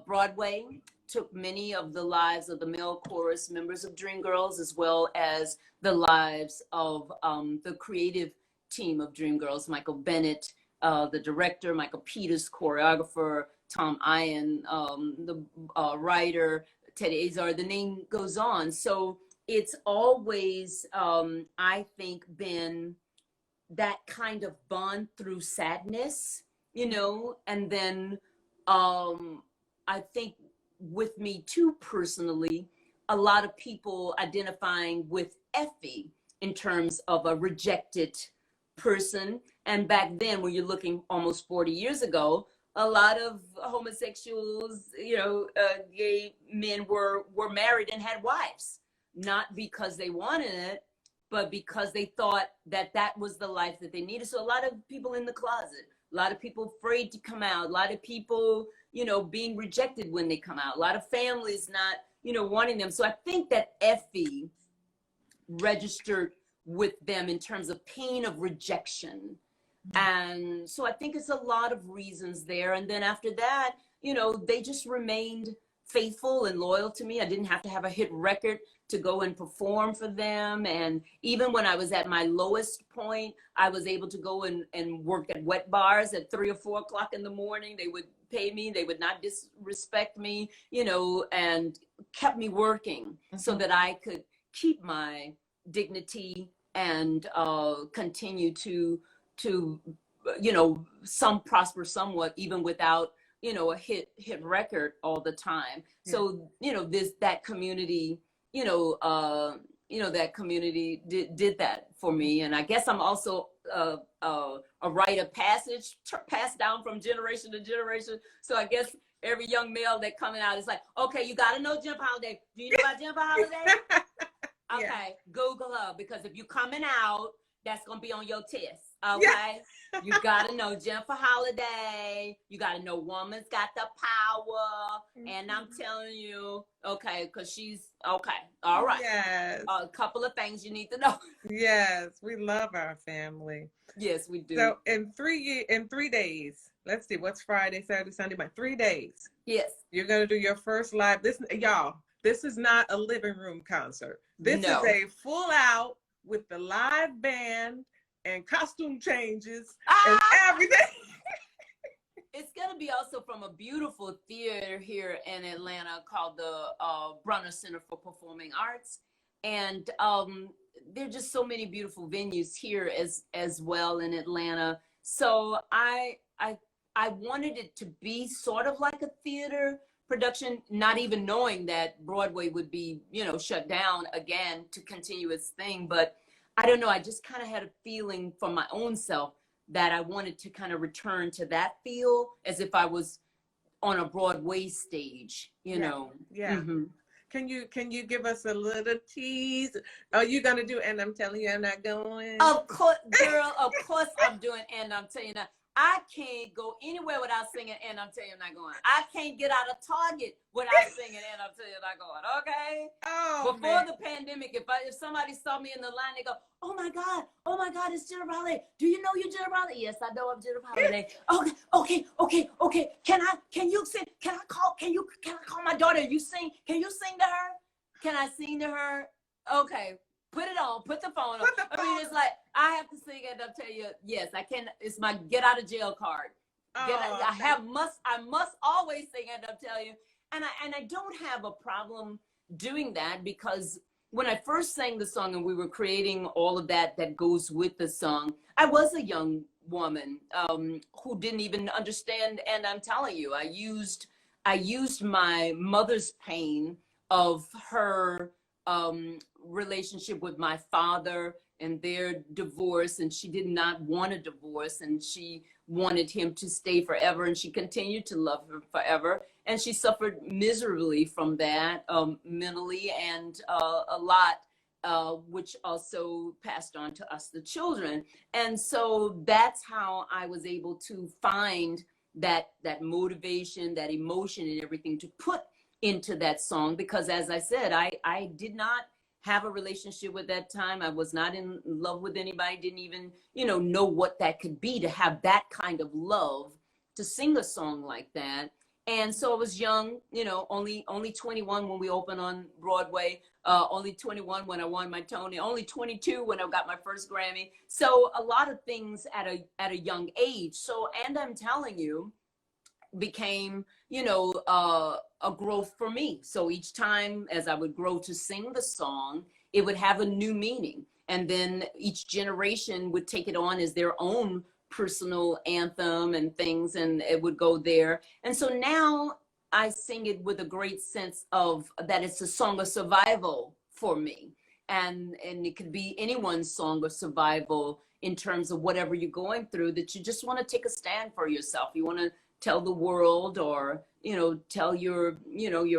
Broadway took many of the lives of the male chorus members of Dreamgirls, as well as the lives of the creative team of Dreamgirls, Michael Bennett, the director, Michael Peters, choreographer, Tom Ian, the writer, Teddy Azar, the name goes on. So it's always, I think, been that kind of bond through sadness, you know, and then I think with me too personally, a lot of people identifying with Effie in terms of a rejected person. And back then, when you're looking almost 40 years ago, a lot of homosexuals, you know, gay men were married and had wives, not because they wanted it, but because they thought that that was the life that they needed. So a lot of people in the closet, a lot of people afraid to come out, a lot of people, you know, being rejected when they come out, a lot of families not, you know, wanting them. So I think that Effie registered with them in terms of pain of rejection. And so I think it's a lot of reasons there. And then after that, you know, they just remained faithful and loyal to me. I didn't have to have a hit record to go and perform for them. And even when I was at my lowest point, I was able to go and work at wet bars at 3 or 4 o'clock in the morning. They would pay me, they would not disrespect me, you know, and kept me working so that I could keep my dignity and continue to you know, some prosper somewhat even without, you know, a hit record all the time. So, you know, that community, that community did that for me. And I guess I'm also a rite of passage passed down from generation to generation. So I guess every young male that coming out is like, okay, you got to know Jennifer Holliday. Do you know about Jennifer Holliday? Okay, Google her, because if you coming out, that's going to be on your test. Okay. You got to know Jennifer Holliday. You got to know woman's got the power. And I'm telling you, okay, because she's okay. All right. Yes. A couple of things you need to know. Yes. We love our family. Yes, we do. So in 3 days, let's see, what's Friday, Saturday, Sunday, but 3 days. Yes. You're going to do your first live. This is not a living room concert. This is a full out with the live band and costume changes and everything. It's going to be also from a beautiful theater here in Atlanta called the Brunner Center for Performing Arts. And there are just so many beautiful venues here as well in Atlanta. So I wanted it to be sort of like a theater production, not even knowing that Broadway would be, you know, shut down again to continue its thing. But I don't know, I just kind of had a feeling from my own self that I wanted to kind of return to that feel as if I was on a Broadway stage, you know. Yeah. Can you give us a little tease? Are you gonna do And I'm Telling You I'm Not Going? Of course, girl, of course I'm doing And I'm Telling You Not. I can't go anywhere without singing And I'm Telling You I'm Not Going. I can't get out of Target without singing And I'm Telling You I'm Not Going, okay? Before the pandemic, if somebody saw me in the line, they go, oh my God, it's Jennifer Holliday. Do you know you Jennifer Holliday? Yes, I know I'm Jennifer Holliday. Okay. Can you sing? Can I call my daughter? Can you sing to her? Can I sing to her? Okay. Put it on. Put the phone on. I mean, it's like, I have to sing And I'm Telling You. Yes, I can. It's my get out of jail card. I must always sing And I'm Telling You. And I don't have a problem doing that, because when I first sang the song and we were creating all of that goes with the song, I was a young woman who didn't even understand And I'm Telling You. I used my mother's pain of her relationship with my father and their divorce, and she did not want a divorce, and she wanted him to stay forever, and she continued to love him forever, and she suffered miserably from that, mentally, and a lot, which also passed on to us, the children. And so that's how I was able to find that motivation, that emotion, and everything to put into that song, because as I said, I did not have a relationship at that time. I was not in love with anybody, didn't even, know what that could be, to have that kind of love, to sing a song like that. And so I was young, only 21 when we opened on Broadway, only 21 when I won my Tony, only 22 when I got my first Grammy. So a lot of things at a young age. So, and I'm telling you, became, a growth for me. So each time as I would grow to sing the song, it would have a new meaning. And then each generation would take it on as their own personal anthem and things, and it would go there. And so now I sing it with a great sense of that it's a song of survival for me. And it could be anyone's song of survival in terms of whatever you're going through, that you just want to take a stand for yourself. You want to tell the world, or tell your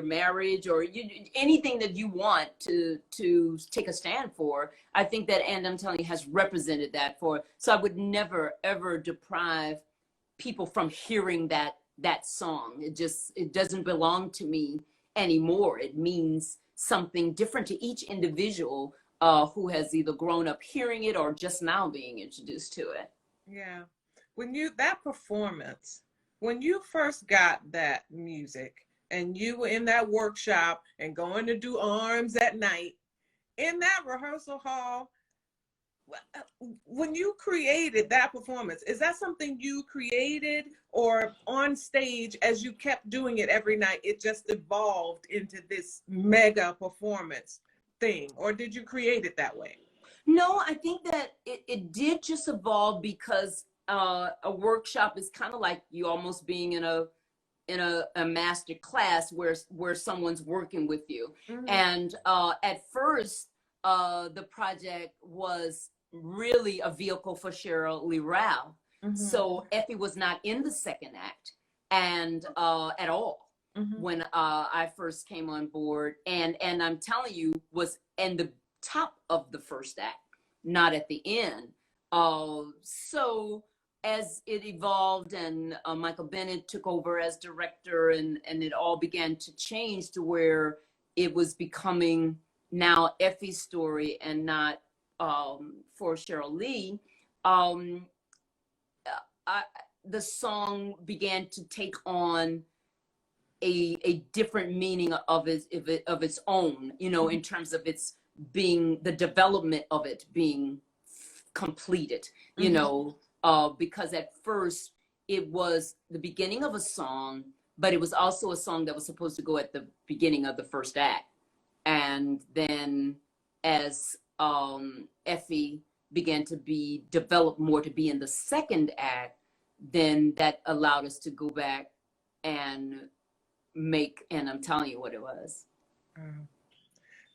marriage, or anything that you want to take a stand for. I think that And I'm Telling You has represented that for. So I would never ever deprive people from hearing that song. It doesn't belong to me anymore. It means something different to each individual who has either grown up hearing it or just now being introduced to it. Yeah. That performance, when you first got that music and you were in that workshop and going to do arms at night, in that rehearsal hall, when you created that performance, is that something you created, or on stage as you kept doing it every night, it just evolved into this mega performance thing, or did you create it that way? No, I think that it did just evolve, because a workshop is kind of like you almost being in a master class where someone's working with you. Mm-hmm. And at first, the project was really a vehicle for Cheryl Lee Rao. Mm-hmm. So Effie was not in the second act and at all. Mm-hmm. When I first came on board, and I'm telling you, was in the top of the first act, not at the end. So as it evolved, and Michael Bennett took over as director, and it all began to change to where it was becoming now Effie's story and not for Cheryl Lee, the song began to take on a different meaning of its own, in terms of its being, the development of it being completed, because at first it was the beginning of a song, but it was also a song that was supposed to go at the beginning of the first act. And then as Effie began to be developed more to be in the second act, then that allowed us to go back and make And I'm Telling You what it was.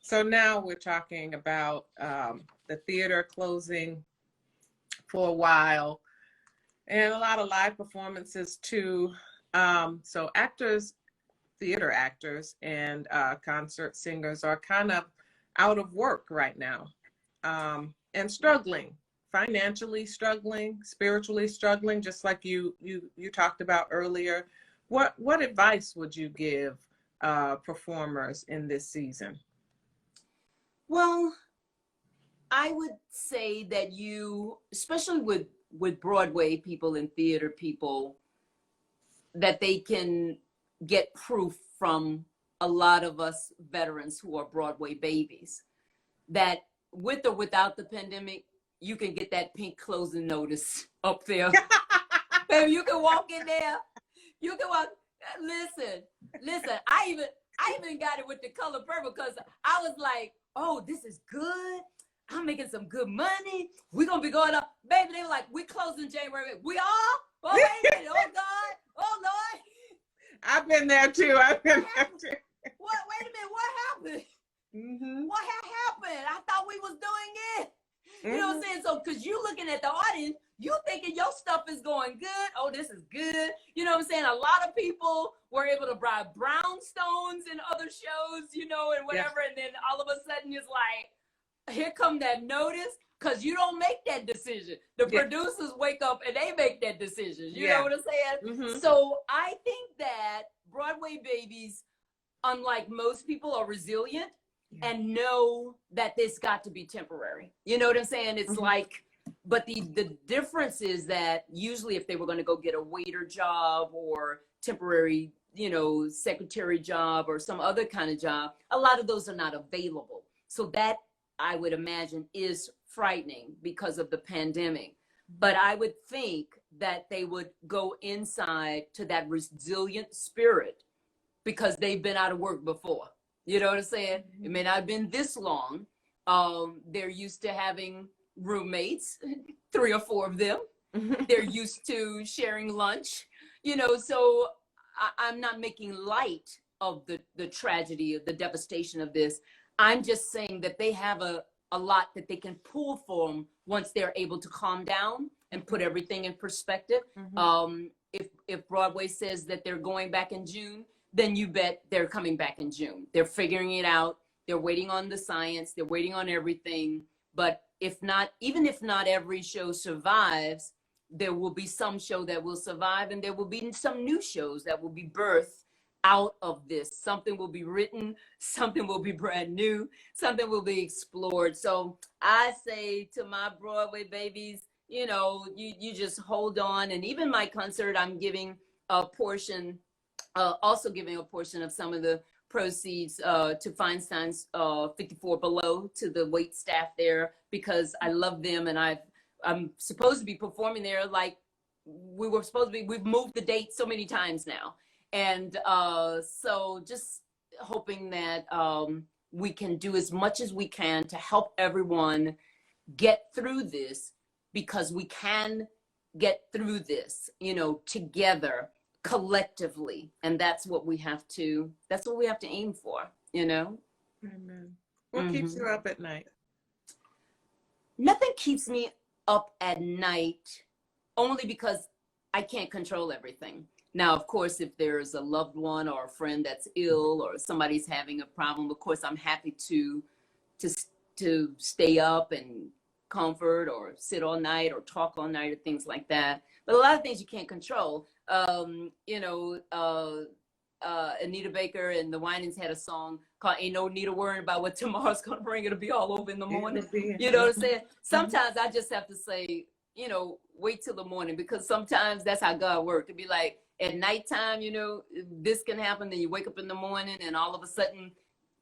So now we're talking about the theater closing for a while, and a lot of live performances too. So actors, theater actors, and concert singers are kind of out of work right now, and struggling, financially struggling, spiritually struggling, just like you talked about earlier. What advice would you give performers in this season? Well, I would say that you, especially with Broadway people and theater people, that they can get proof from a lot of us veterans who are Broadway babies, that with or without the pandemic, you can get that pink closing notice up there. Baby, you can walk in there. You can walk. Listen. I even got it with the color purple, because I was like, oh, this is good. I'm making some good money. We're going to be going up. Baby, they were like, we're closing January. We are? Oh, wait a minute. Oh, God. Oh, Lord. I've been there, too. What? Wait a minute. What happened? Mm-hmm. What happened? I thought we was doing it. You know what I'm saying? So, because you're looking at the audience, you thinking your stuff is going good. Oh, this is good. You know what I'm saying? A lot of people were able to buy brownstones in other shows, you know, and whatever. Yeah. And then all of a sudden it's like, here come that notice, because you don't make that decision. The producers wake up and they make that decision. You know what I'm saying? Mm-hmm. So I think that Broadway babies, unlike most people, are resilient and know that this got to be temporary. You know what I'm saying? It's like, but the difference is that usually if they were going to go get a waiter job or temporary, you know, secretary job or some other kind of job, a lot of those are not available. So that, I would imagine, is frightening because of the pandemic. But I would think that they would go inside to that resilient spirit because they've been out of work before. You know what I'm saying? It may not have been this long. They're used to having roommates, 3 or 4 of them. They're used to sharing lunch, you know, so I'm not making light of the tragedy, of the devastation of this. I'm just saying that they have a lot that they can pull from once they're able to calm down and put everything in perspective. If Broadway says that they're going back in June, then you bet they're coming back in June. They're figuring it out. They're waiting on the science. They're waiting on everything. But if not, even if not every show survives, there will be some show that will survive, and there will be some new shows that will be birthed out of this. Something will be written, something will be brand new, something will be explored. So I say to my Broadway babies, you know, you just hold on. And even my concert, I'm giving a portion, also giving a portion of some of the proceeds to Feinstein's 54 Below, to the wait staff there, because I love them, and I'm supposed to be performing there like we were supposed to be. We've moved the date so many times now. And so just hoping that we can do as much as we can to help everyone get through this, because we can get through this, you know, together, collectively. And that's what we have to aim for, you know? Amen. What keeps you up at night? Nothing keeps me up at night, only because I can't control everything. Now, of course, if there's a loved one or a friend that's ill or somebody's having a problem, of course, I'm happy to stay up and comfort or sit all night or talk all night or things like that. But a lot of things you can't control. You know, Anita Baker and the Winans had a song called "Ain't No Need of Worrying About What Tomorrow's Gonna Bring." It'll be all over in the morning. You know what I'm saying? Sometimes I just have to say, you know, wait till the morning, because sometimes that's how God works. It'd be like at nighttime, you know, this can happen. Then you wake up in the morning and all of a sudden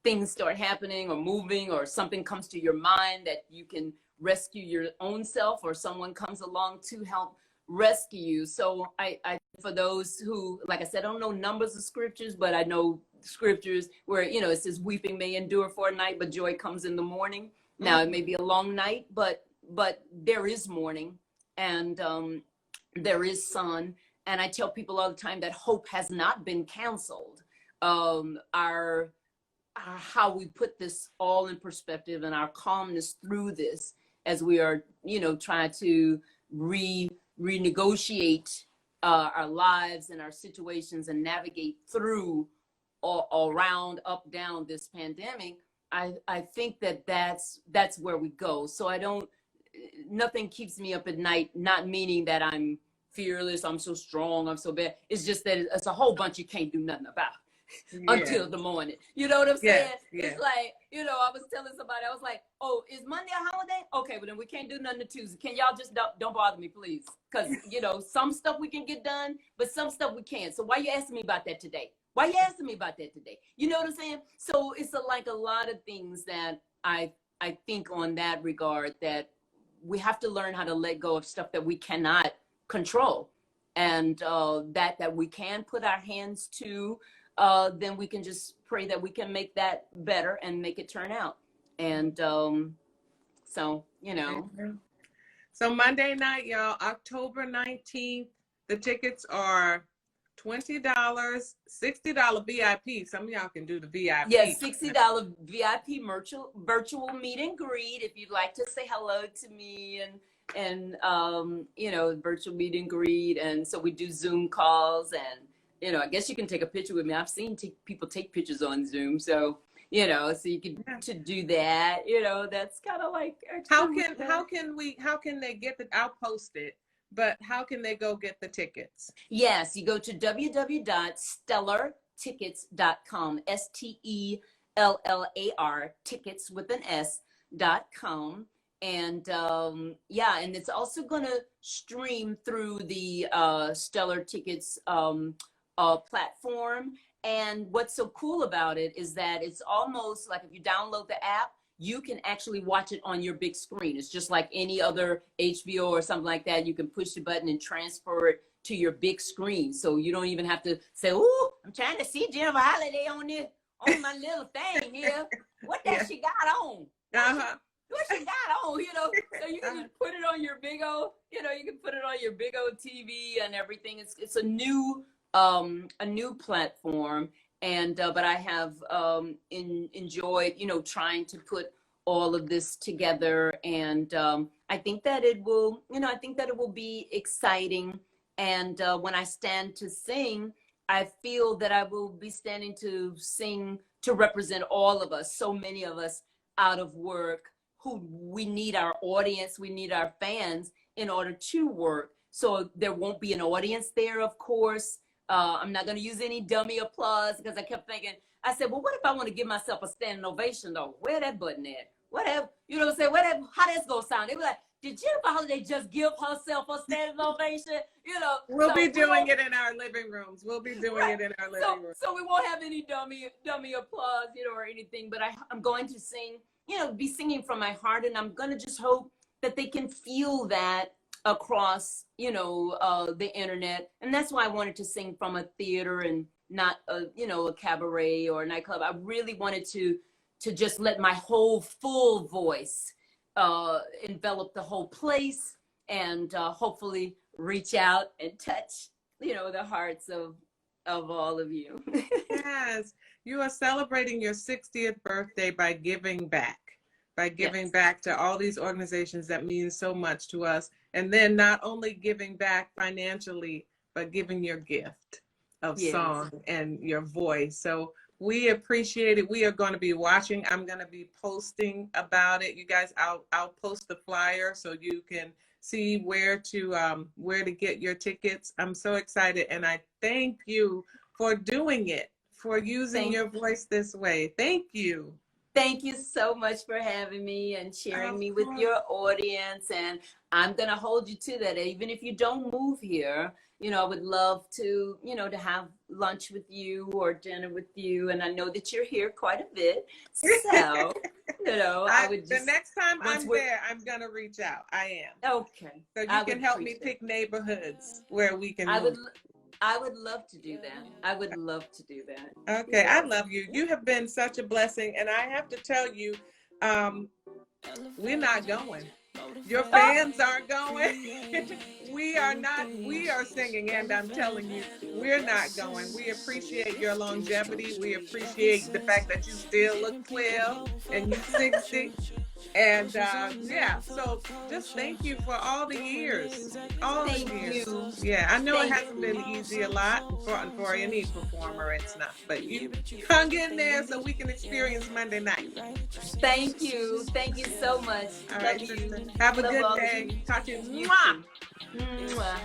things start happening or moving, or something comes to your mind that you can rescue your own self, or someone comes along to help rescue you. So I for those who, like I said, I don't know numbers of scriptures, but I know scriptures where, you know, it says weeping may endure for a night, but joy comes in the morning. Now it may be a long night, but there is morning, and there is sun. And I tell people all the time that hope has not been canceled. Our how we put this all in perspective, and our calmness through this, as we are, you know, trying to renegotiate our lives and our situations and navigate through all around, up, down this pandemic. I think that that's where we go. So nothing keeps me up at night, not meaning that I'm fearless, I'm so strong, I'm so bad. It's just that it's a whole bunch you can't do nothing about until the morning. You know what I'm saying? It's like, you know, I was telling somebody, I was like, oh, is Monday a holiday? Okay, well then we can't do nothing to Tuesday. Can y'all just don't bother me, please? Because, you know, some stuff we can get done, but some stuff we can't. So why you asking me about that today? Why you asking me about that today? You know what I'm saying? So it's like a lot of things that I think on that regard, that we have to learn how to let go of stuff that we cannot control, and that we can put our hands to, then we can just pray that we can make that better and make it turn out. And so, you know. So Monday night, y'all, October 19th, the tickets are $20, $60 VIP. Some of y'all can do the VIP. Yeah, $60 VIP virtual meet and greet if you'd like to say hello to me, and you know, virtual meet and greet. And so we do Zoom calls, and you know, I guess you can take a picture with me. I've seen people take pictures on Zoom, so you know, so you can to do that. You know, that's kind of like how can they get the? I'll post it. But how can they go get the tickets? Yes, you go to www.stellartickets.com, STELLAR, tickets with an S.com. And yeah, and it's also going to stream through the Stellar Tickets platform. And what's so cool about it is that it's almost like if you download the app, you can actually watch it on your big screen. It's just like any other HBO or something like that. You can push the button and transfer it to your big screen. So you don't even have to say, "Ooh, I'm trying to see Jennifer Holliday on my little thing here. What that she got on? What she got on?" You know, so you can just put it on your big old, you know, you can put it on your big old TV and everything. It's a new platform. And but I have enjoyed, you know, trying to put all of this together, and I think that it will, you know, I think that it will be exciting. And when I stand to sing, I feel that I will be standing to sing to represent all of us, so many of us out of work, who we need our audience, we need our fans in order to work. So there won't be an audience there, of course. I'm not going to use any dummy applause, because I kept thinking, I said, well, what if I want to give myself a standing ovation though? Where that button at? Whatever, you know what I'm saying? Whatever, how that's going to sound? They be like, did Jennifer Holliday just give herself a standing ovation? You know, we'll be doing it in our living rooms. We'll be doing it in our living rooms. So we won't have any dummy applause, you know, or anything, but I'm going to sing, you know, be singing from my heart. And I'm going to just hope that they can feel that across, you know, the internet. And that's why I wanted to sing from a theater and not a, you know, a cabaret or a nightclub. I really wanted to just let my whole full voice envelop the whole place, and hopefully reach out and touch, you know, the hearts of all of you. Yes, you are celebrating your 60th birthday by giving back. By giving back to all these organizations that mean so much to us. And then not only giving back financially, but giving your gift of song and your voice. So we appreciate it. We are going to be watching. I'm going to be posting about it. You guys, I'll post the flyer so you can see where to get your tickets. I'm so excited. And I thank you for doing it, for using your voice this way. Thank you. Thank you so much for having me and sharing me with your audience. And I'm going to hold you to that. Even if you don't move here, you know, I would love to, you know, to have lunch with you or dinner with you. And I know that you're here quite a bit. So, you know, I would just. The next time I'm there, I'm going to reach out. I am. Okay. So you can help me pick neighborhoods where we can move. I would love to do that. I would love to do that. Okay, I love you. You have been such a blessing. And I have to tell you, we're not going. Your fans aren't going. We are not. We are singing, and I'm telling you, we're not going. We appreciate your longevity. We appreciate the fact that you still look 12 and you're 60. And yeah, so just thank you for all the years. Thank you. Yeah, I know it hasn't been easy a lot for any performer. It's not, but you hung in there so we can experience Monday night. Thank you. Thank you so much. All right, sister. Have a good day. Talk to you. Mwah. Mwah.